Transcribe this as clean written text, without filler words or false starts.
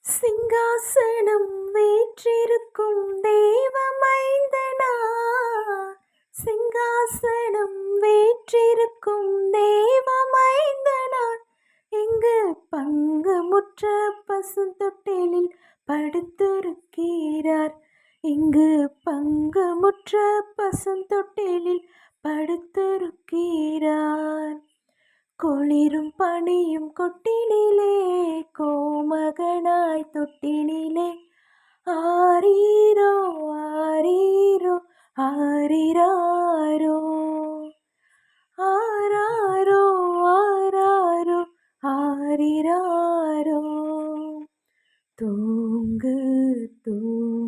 சிங்காசனம் வீற்றிருக்கும் தேவமைந்தனா, சிங்காசனம் வீற்றிருக்கும் தேவமைந்தனா, இங்கு பங்குமுற்ற பசுந்தொட்டிலில் படுத்திருக்கிறார். இங்கு பங்குமுற்ற பசுந்தொட்டிலில் படுத்திருக்கிறார். குளிரும் பனியும் கொட்டினிலே, கோமகனாய் தொட்டினிலே, ஆரீரோ ஆரீரோ ஆரிராரோ, ஆராரோ ஆராரோ ஆரிராரோ. தூங்கு தூங்கு